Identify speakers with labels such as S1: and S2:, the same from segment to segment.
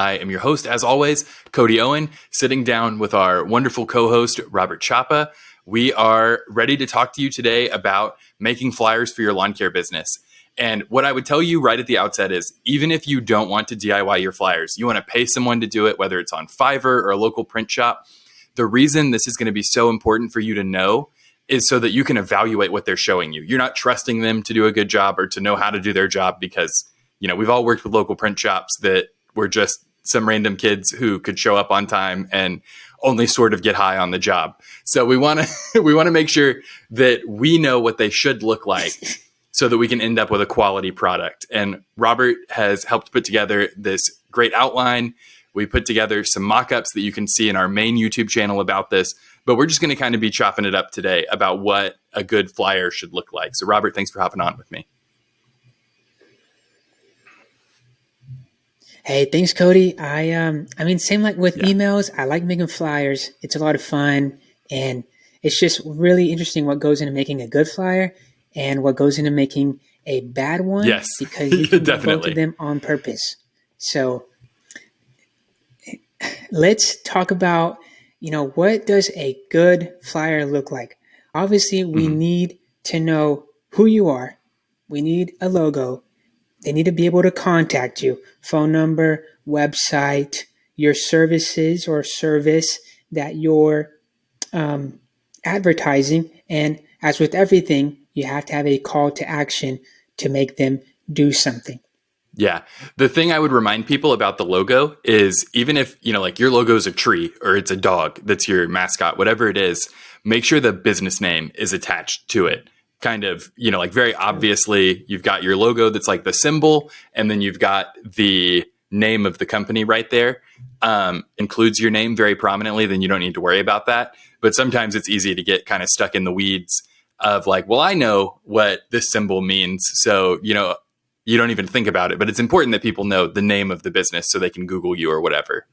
S1: I am your host, as always, Cody Owen, sitting down with our wonderful co-host, Robert Chapa. We are ready to talk to you today about making flyers for your lawn care business. And what I would tell you right at the outset is, even if you don't want to DIY your flyers, you want to pay someone to do it, whether it's on Fiverr or a local print shop, the reason this is going to be so important for you to know is so that you can evaluate what they're showing you. You're not trusting them to do a good job or to know how to do their job because, we've all worked with local print shops that were just some random kids who could show up on time and only sort of get high on the job. So we want to make sure that we know what they should look like so that we can end up with a quality product. And Robert has helped put together this great outline. We put together some mock-ups that you can see in our main YouTube channel about this, but we're just going to kind of be chopping it up today about what a good flyer should look like. So Robert, thanks for hopping on with me.
S2: Hey, thanks, Cody. Same like with emails. I like making flyers. It's a lot of fun, and it's just really interesting what goes into making a good flyer and what goes into making a bad one.
S1: Yes,
S2: because you can
S1: definitely
S2: both of them on purpose. So let's talk about, what does a good flyer look like? Obviously, we need to know who you are. We need a logo. They need to be able to contact you, phone number, website, your services or service that you're advertising. And as with everything, you have to have a call to action to make them do something.
S1: Yeah. The thing I would remind people about the logo is even if, like your logo is a tree or it's a dog, that's your mascot, whatever it is, make sure the business name is attached to it. Kind of, like very obviously you've got your logo that's like the symbol, and then you've got the name of the company right there. Includes your name very prominently, then you don't need to worry about that. But sometimes it's easy to get kind of stuck in the weeds of like, well, I know what this symbol means. So, you don't even think about it, but it's important that people know the name of the business so they can Google you or whatever.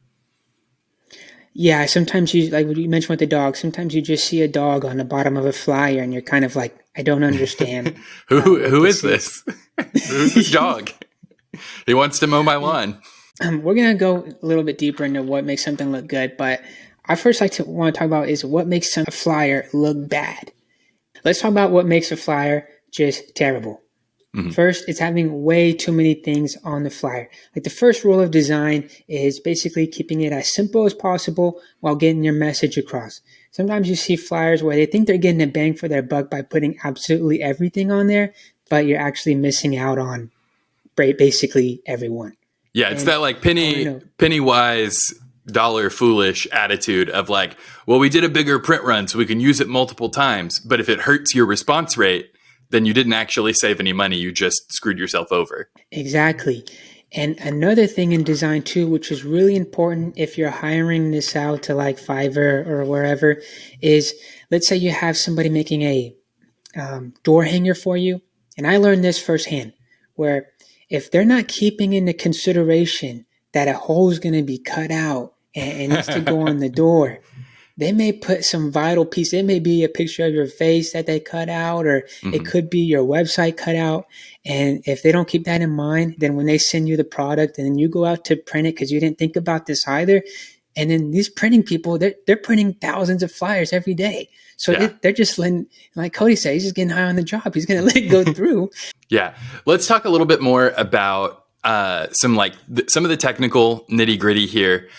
S2: Yeah, sometimes you, like what you mentioned with the dog, sometimes you just see a dog on the bottom of a flyer and you're kind of like, I don't understand.
S1: Who is this? Who's this dog? He wants to mow my lawn.
S2: We're going to go a little bit deeper into what makes something look good, but I first want to talk about is what makes a flyer look bad. Let's talk about what makes a flyer just terrible. First, it's having way too many things on the flyer. Like the first rule of design is basically keeping it as simple as possible while getting your message across. Sometimes you see flyers where they think they're getting a bang for their buck by putting absolutely everything on there, but you're actually missing out on basically everyone.
S1: Yeah, it's that like penny wise, dollar foolish attitude of like, well, we did a bigger print run so we can use it multiple times, but if it hurts your response rate, then you didn't actually save any money. You just screwed yourself over.
S2: Exactly. And another thing in design too, which is really important if you're hiring this out to like Fiverr or wherever, is let's say you have somebody making a door hanger for you. And I learned this firsthand, where if they're not keeping into consideration that a hole is going to be cut out and needs to go on the door, they may put some vital piece. It may be a picture of your face that they cut out, or it could be your website cut out. And if they don't keep that in mind, then when they send you the product and then you go out to print it because you didn't think about this either, and then these printing people, they're printing thousands of flyers every day. So they're just letting, like Cody said, he's just getting high on the job. He's going to let it go through.
S1: Yeah. Let's talk a little bit more about some of the technical nitty gritty here.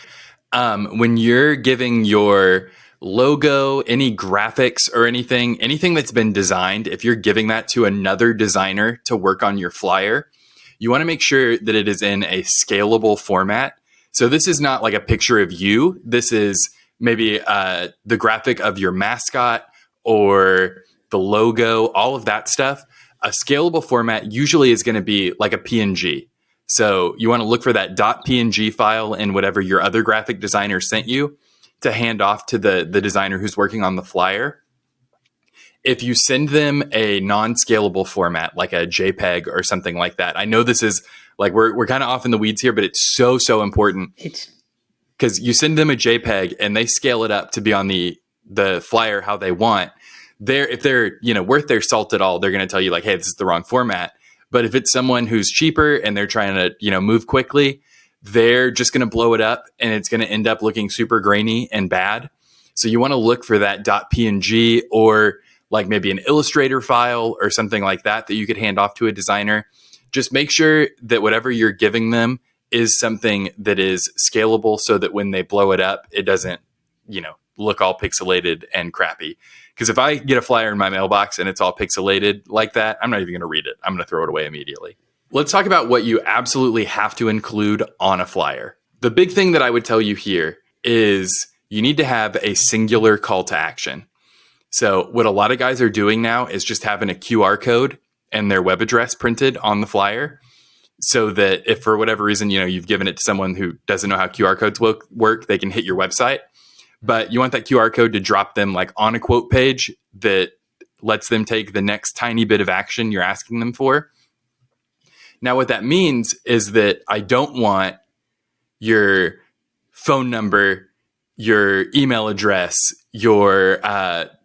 S1: When you're giving your logo, any graphics or anything that's been designed, if you're giving that to another designer to work on your flyer, you want to make sure that it is in a scalable format. So this is not like a picture of you. This is maybe the graphic of your mascot or the logo, all of that stuff. A scalable format usually is going to be like a PNG. So you want to look for that .png file in whatever your other graphic designer sent you to hand off to the designer who's working on the flyer. If you send them a non-scalable format, like a JPEG or something like that, I know this is like, we're kind of off in the weeds here, but it's so important. Because you send them a JPEG and they scale it up to be on the flyer how they want. If they're worth their salt at all, they're going to tell you like, hey, this is the wrong format. But if it's someone who's cheaper and they're trying to move quickly, they're just going to blow it up and it's going to end up looking super grainy and bad. So you want to look for that .png or like maybe an Illustrator file or something like that you could hand off to a designer. Just make sure that whatever you're giving them is something that is scalable so that when they blow it up, it doesn't, look all pixelated and crappy. Because if I get a flyer in my mailbox and it's all pixelated like that, I'm not even going to read it. I'm going to throw it away immediately. Let's talk about what you absolutely have to include on a flyer. The big thing that I would tell you here is you need to have a singular call to action. So what a lot of guys are doing now is just having a QR code and their web address printed on the flyer, so that if for whatever reason, you've given it to someone who doesn't know how QR codes work, they can hit your website. But you want that QR code to drop them like on a quote page that lets them take the next tiny bit of action you're asking them for. Now, what that means is that I don't want your phone number, your email address, your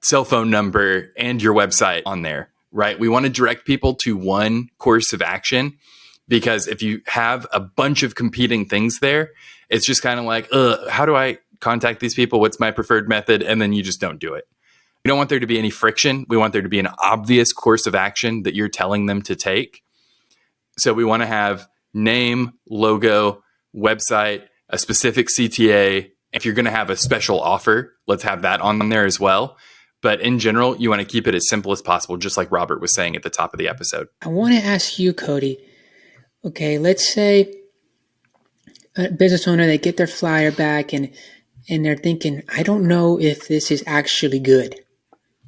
S1: cell phone number, and your website on there, right? We want to direct people to one course of action, because if you have a bunch of competing things there, it's just kind of like, how do I contact these people? What's my preferred method? And then you just don't do it. We don't want there to be any friction. We want there to be an obvious course of action that you're telling them to take. So we want to have name, logo, website, a specific CTA. If you're going to have a special offer, let's have that on there as well. But in general, you want to keep it as simple as possible, just like Robert was saying at the top of the episode.
S2: I want to ask you, Cody. Okay, let's say a business owner, they get their flyer back and they're thinking, I don't know if this is actually good.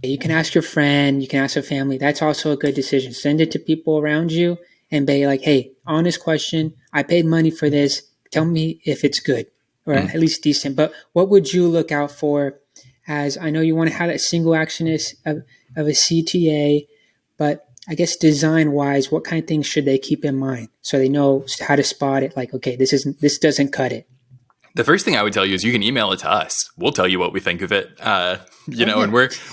S2: You can ask your friend, you can ask your family. That's also a good decision. Send it to people around you and be like, hey, honest question. I paid money for this. Tell me if it's good or at least decent. But what would you look out for? As I know you want to have that single action of a CTA, but I guess design-wise, what kind of things should they keep in mind so they know how to spot it? Like, okay, this doesn't cut it.
S1: The first thing I would tell you is you can email it to us. We'll tell you what we think of it. And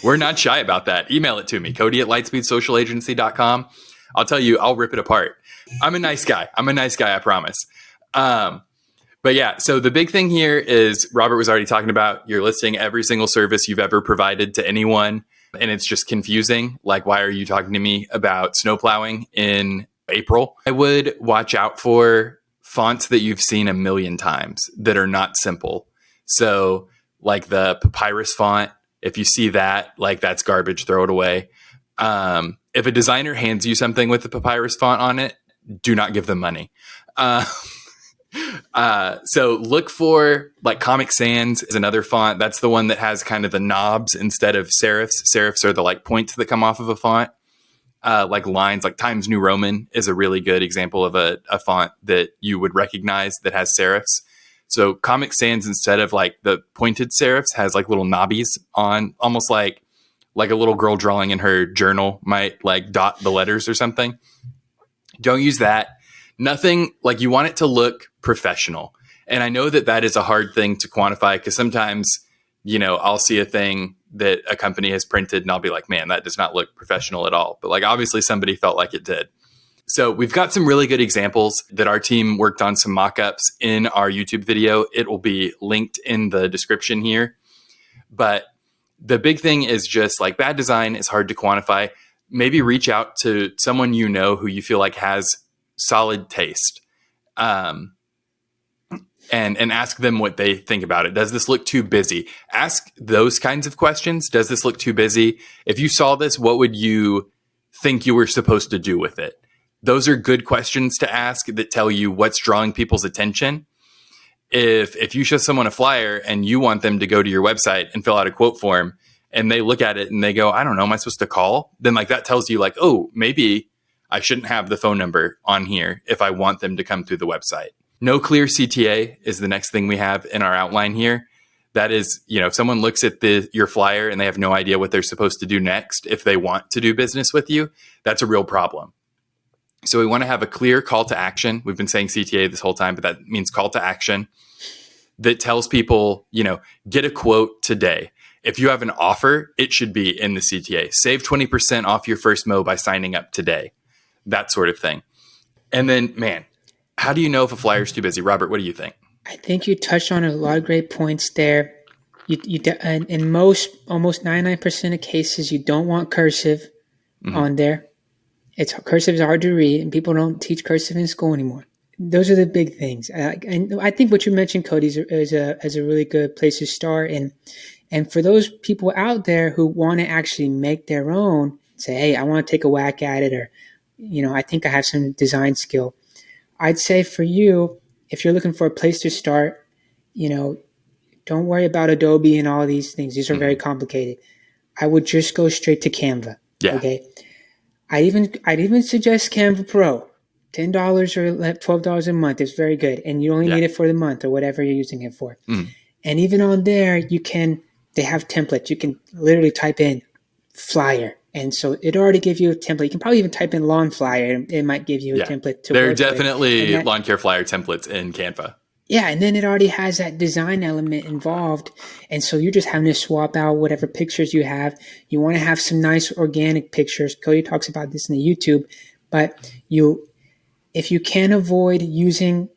S1: we're not shy about that. Email it to me, Cody@lightspeedsocialagency.com. I'll tell you, I'll rip it apart. I'm a nice guy, I promise. But yeah, so the big thing here is Robert was already talking about, you're listing every single service you've ever provided to anyone. And it's just confusing. Like, why are you talking to me about snow plowing in April? I would watch out for fonts that you've seen a million times that are not simple. So like the papyrus font, if you see that, like that's garbage, throw it away. If a designer hands you something with the papyrus font on it, do not give them money. So look for like Comic Sans is another font. That's the one that has kind of the knobs instead of serifs. Serifs are the like points that come off of a font. Like lines, like Times New Roman is a really good example of a font that you would recognize that has serifs. So Comic Sans, instead of like the pointed serifs, has like little knobbies on, almost like a little girl drawing in her journal might like dot the letters or something. Don't use that. Nothing, like, you want it to look professional. And I know that is a hard thing to quantify, because sometimes, I'll see a thing that a company has printed and I'll be like, man, that does not look professional at all. But like, obviously somebody felt like it did. So we've got some really good examples that our team worked on, some mock-ups in our YouTube video. It will be linked in the description here. But the big thing is just like, bad design is hard to quantify. Maybe reach out to someone who you feel like has solid taste, and ask them what they think about it. Does this look too busy? Ask those kinds of questions. Does this look too busy? If you saw this, what would you think you were supposed to do with it? Those are good questions to ask that tell you what's drawing people's attention. If you show someone a flyer and you want them to go to your website and fill out a quote form, and they look at it and they go, I don't know, am I supposed to call? Then like that tells you like, oh, maybe I shouldn't have the phone number on here if I want them to come through the website. No clear CTA is the next thing we have in our outline here. That is, if someone looks at your flyer and they have no idea what they're supposed to do next, if they want to do business with you, that's a real problem. So we want to have a clear call to action. We've been saying CTA this whole time, but that means call to action that tells people, get a quote today. If you have an offer, it should be in the CTA. Save 20% off your first mo by signing up today. That sort of thing. And then, man, How do you know if a flyer is too busy? Robert, what do you think?
S2: I think you touched on a lot of great points there. And in most, almost 99% of cases, you don't want cursive on there. Cursive is hard to read, and people don't teach cursive in school anymore. Those are the big things. And I think what you mentioned, Cody, is a really good place to start. And for those people out there who want to actually make their own, say, hey, I want to take a whack at it, or, I think I have some design skill. I'd say for you, if you're looking for a place to start, don't worry about Adobe and all these things. These are very complicated. I would just go straight to Canva.
S1: Yeah.
S2: Okay. I'd even suggest Canva Pro. $10 or $12 a month is very good. And you only need it for the month or whatever you're using it for. And even on there, they have templates. You can literally type in flyer. And so it already gives you a template. You can probably even type in lawn flyer, and it might give you a template to
S1: There are
S2: work
S1: definitely
S2: with.
S1: lawn care flyer templates in Canva.
S2: Yeah, and then it already has that design element involved. And so you're just having to swap out whatever pictures you have. You want to have some nice organic pictures. Cody talks about this in the YouTube. But if you can avoid using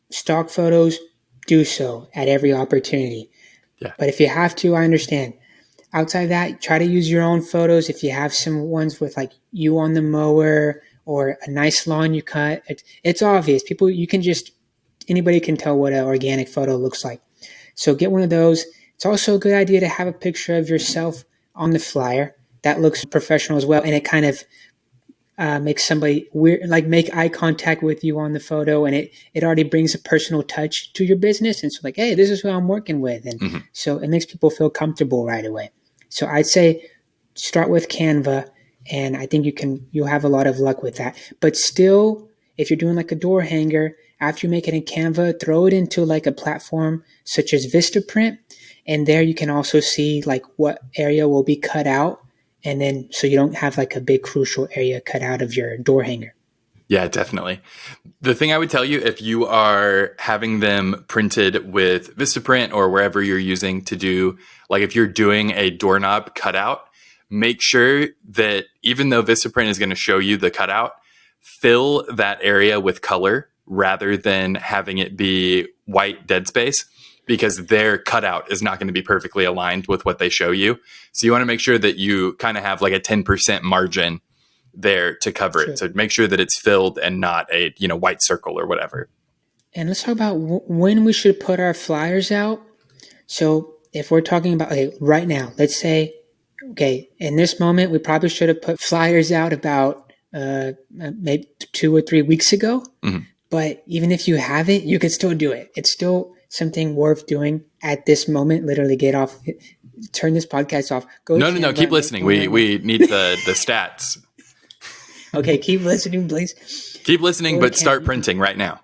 S2: stock photos, do so at every opportunity.
S1: Yeah.
S2: But if you have to, I understand. Outside of that, try to use your own photos. If you have some ones with like you on the mower or a nice lawn you cut, it's obvious. Anybody can tell what an organic photo looks like. So get one of those. It's also a good idea to have a picture of yourself on the flyer. That looks professional as well. And it kind of makes somebody weird, like make eye contact with you on the photo. And it already brings a personal touch to your business. And so like, hey, this is who I'm working with. And so it makes people feel comfortable right away. So I'd say start with Canva, and I think you'll have a lot of luck with that. But still, if you're doing like a door hanger, after you make it in Canva, throw it into like a platform such as Vistaprint, and there you can also see like what area will be cut out, and then so you don't have like a big crucial area cut out of your door hanger.
S1: Yeah, definitely. The thing I would tell you, if you are having them printed with Vistaprint or wherever you're using to do, like if you're doing a doorknob cutout, make sure that even though Vistaprint is going to show you the cutout, fill that area with color rather than having it be white dead space, because their cutout is not going to be perfectly aligned with what they show you. So you want to make sure that you kind of have like a 10% margin there to cover it. So make sure that it's filled and not a white circle or whatever.
S2: And let's talk about when we should put our flyers out. So if we're talking about right now, let's say, in this moment, we probably should have put flyers out about maybe 2 or 3 weeks ago. But even if you haven't, you can still do it. It's still something worth doing at this moment. Literally turn this podcast off.
S1: No, keep listening. We need the stats.
S2: Okay, keep listening, please.
S1: Keep listening, but start printing right now.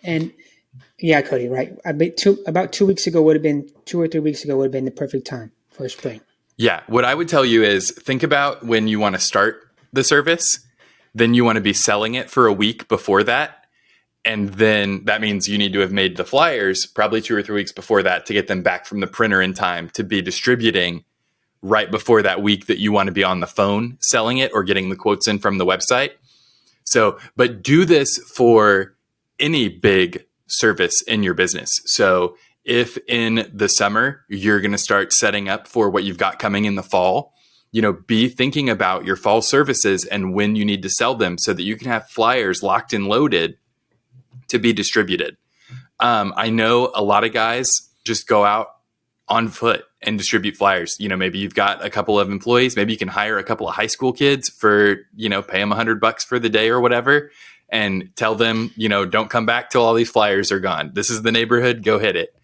S2: And yeah, Cody, right. About 2 weeks ago 2 or 3 weeks ago would have been the perfect time for spring.
S1: Yeah. What I would tell you is think about when you want to start the service, then you want to be selling it for a week before that. And then that means you need to have made the flyers probably 2 or 3 weeks before that to get them back from the printer in time to be distributing right before that week that you want to be on the phone selling it or getting the quotes in from the website. So, but do this for any big service in your business. So if in the summer, you're going to start setting up for what you've got coming in the fall, be thinking about your fall services and when you need to sell them so that you can have flyers locked and loaded to be distributed. I know a lot of guys just go out on foot and distribute flyers. Maybe you've got a couple of employees, maybe you can hire a couple of high school kids for, pay them $100 for the day or whatever, and tell them, don't come back till all these flyers are gone. This is the neighborhood, go hit it.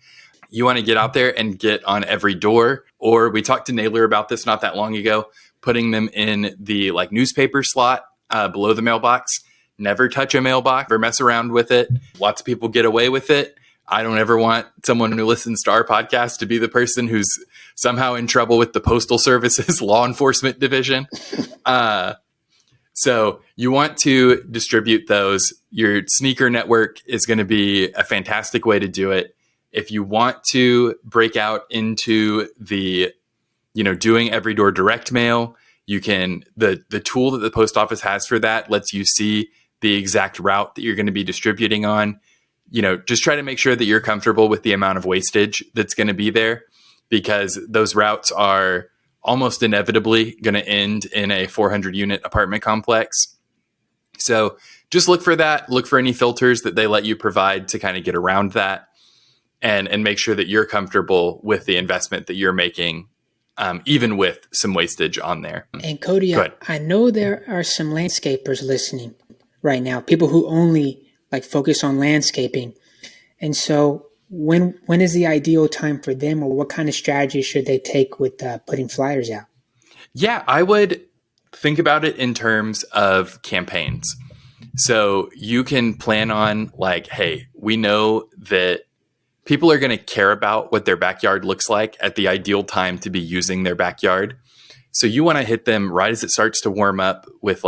S1: You want to get out there and get on every door, or we talked to Naylor about this not that long ago, putting them in the like newspaper slot below the mailbox. Never touch a mailbox or mess around with it. Lots of people get away with it. I don't ever want someone who listens to our podcast to be the person who's somehow in trouble with the Postal Service's law enforcement division. So you want to distribute those. Your sneaker network is going to be a fantastic way to do it. If you want to break out into the, doing every door direct mail, you can, the tool that the post office has for that lets you see the exact route that you're going to be distributing on. Just try to make sure that you're comfortable with the amount of wastage that's going to be there, because those routes are almost inevitably going to end in a 400 unit apartment complex. So just look for that. Look for any filters that they let you provide to kind of get around that, and make sure that you're comfortable with the investment that you're making, even with some wastage on there.
S2: And Cody, I know there are some landscapers listening right now, people who only focus on landscaping. And so when is the ideal time for them, or what kind of strategy should they take with putting flyers out?
S1: Yeah, I would think about it in terms of campaigns. So you can plan on hey, we know that people are going to care about what their backyard looks like at the ideal time to be using their backyard. So you want to hit them right as it starts to warm up with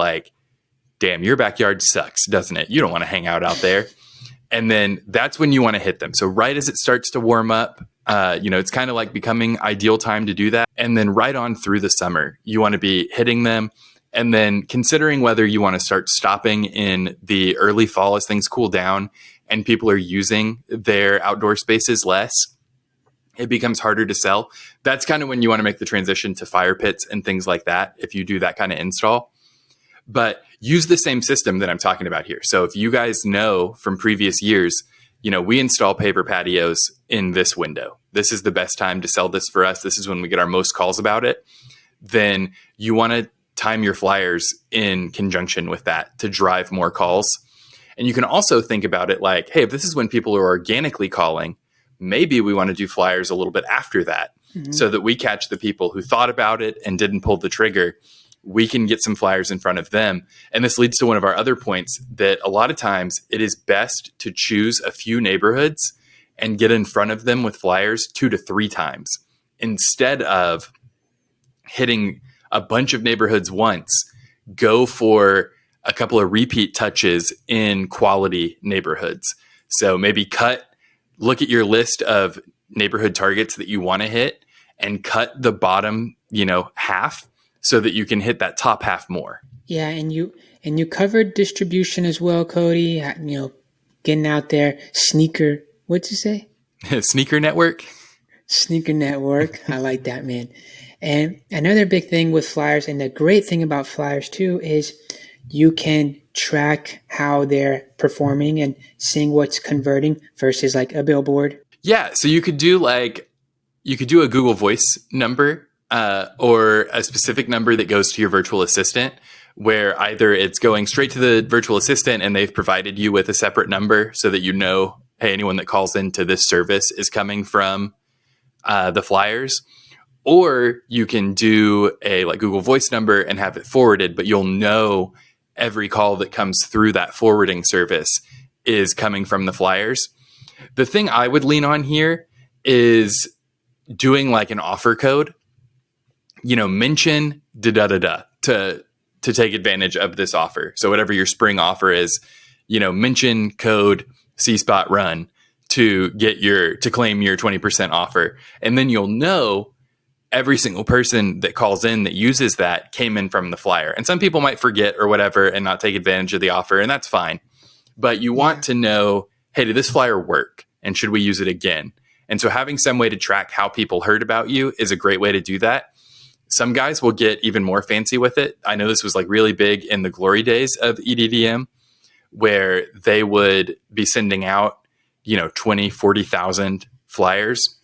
S1: damn, your backyard sucks, doesn't it? You don't want to hang out there. And then that's when you want to hit them. So right as it starts to warm up, it's kind of becoming ideal time to do that. And then right on through the summer, you want to be hitting them. And then considering whether you want to start stopping in the early fall as things cool down and people are using their outdoor spaces less, it becomes harder to sell. That's kind of when you want to make the transition to fire pits and things like that, if you do that kind of install. But use the same system that I'm talking about here. So if you guys know from previous years, we install paver patios in this window. This is the best time to sell this for us. This is when we get our most calls about it. Then you want to time your flyers in conjunction with that to drive more calls. And you can also think about it hey, if this is when people are organically calling, maybe we want to do flyers a little bit after that, so that we catch the people who thought about it and didn't pull the trigger. We can get some flyers in front of them. And this leads to one of our other points, that a lot of times it is best to choose a few neighborhoods and get in front of them with flyers 2 to 3 times, instead of hitting a bunch of neighborhoods once. Go for a couple of repeat touches in quality neighborhoods. So maybe look at your list of neighborhood targets that you want to hit, and cut the bottom, half, so that you can hit that top half more.
S2: Yeah, and you covered distribution as well, Cody. Getting out there, what'd you say?
S1: Sneaker network.
S2: Sneaker network. I like that, man. And another big thing with flyers, and the great thing about flyers too, is you can track how they're performing and seeing what's converting versus a billboard.
S1: Yeah, so you could do a Google Voice number, or a specific number that goes to your virtual assistant, where either it's going straight to the virtual assistant and they've provided you with a separate number so that hey, anyone that calls into this service is coming from the flyers. Or you can do a Google Voice number and have it forwarded, but you'll know every call that comes through that forwarding service is coming from the flyers. The thing I would lean on here is doing an offer code. Mention da-da-da-da to take advantage of this offer. So whatever your spring offer is, mention code C-Spot Run to claim your 20% offer. And then you'll know every single person that calls in that uses that came in from the flyer. And some people might forget or whatever and not take advantage of the offer, and that's fine. But you want to know, hey, did this flyer work? And should we use it again? And so having some way to track how people heard about you is a great way to do that. Some guys will get even more fancy with it. I know this was really big in the glory days of EDDM, where they would be sending out, 20, 40,000 flyers.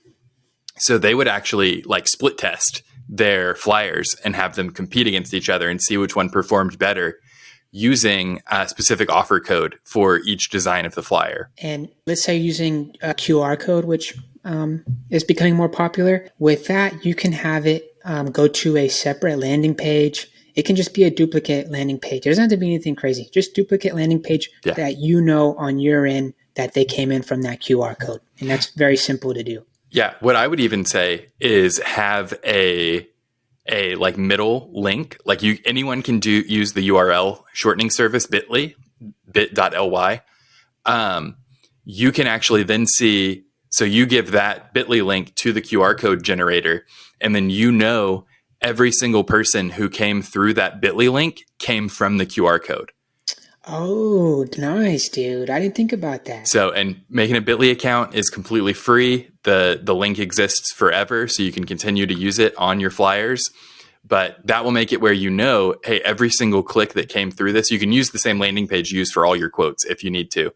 S1: So they would actually split test their flyers and have them compete against each other and see which one performed better, using a specific offer code for each design of the flyer.
S2: And let's say using a QR code, which is becoming more popular. With that, you can have it go to a separate landing page. It can just be a duplicate landing page. It doesn't have to be anything crazy. Just duplicate landing page that on your end that they came in from that QR code. And that's very simple to do.
S1: Yeah. What I would even say is have a middle link. Anyone can use the URL shortening service bit.ly. You can actually then see, so you give that bit.ly link to the QR code generator, and then every single person who came through that bit.ly link came from the QR code.
S2: Oh, nice, dude. I didn't think about that.
S1: So, and making a Bitly account is completely free. The link exists forever, so you can continue to use it on your flyers. But that will make it where hey, every single click that came through this, you can use the same landing page used for all your quotes if you need to.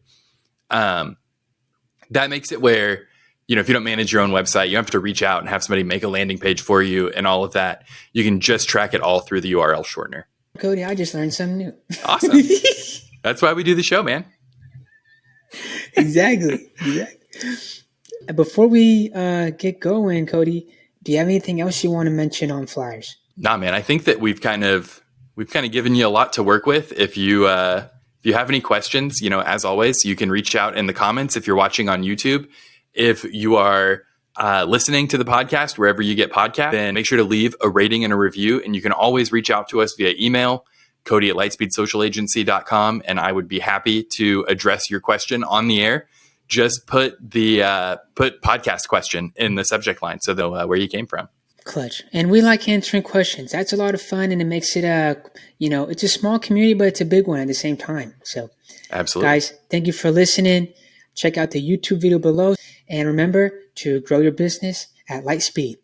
S1: That makes it where, if you don't manage your own website, you have to reach out and have somebody make a landing page for you and all of that. You can just track it all through the URL shortener.
S2: Cody, I just learned something new.
S1: Awesome. That's why we do the show, man.
S2: Exactly. Before we get going, Cody, do you have anything else you want to mention on flyers?
S1: Nah, man. I think that we've kind of given you a lot to work with. If you have any questions, as always, you can reach out in the comments if you're watching on YouTube. If you are listening to the podcast wherever you get podcasts, then make sure to leave a rating and a review. And you can always reach out to us via email, Cody@lightspeedsocialagency.com, and I would be happy to address your question on the air. Just put put podcast question in the subject line so they'll where you came from.
S2: Clutch. And we like answering questions. That's a lot of fun, and it makes it it's a small community, but it's a big one at the same time. So
S1: absolutely,
S2: guys, thank you for listening. Check out the YouTube video below, and remember to grow your business at Lightspeed.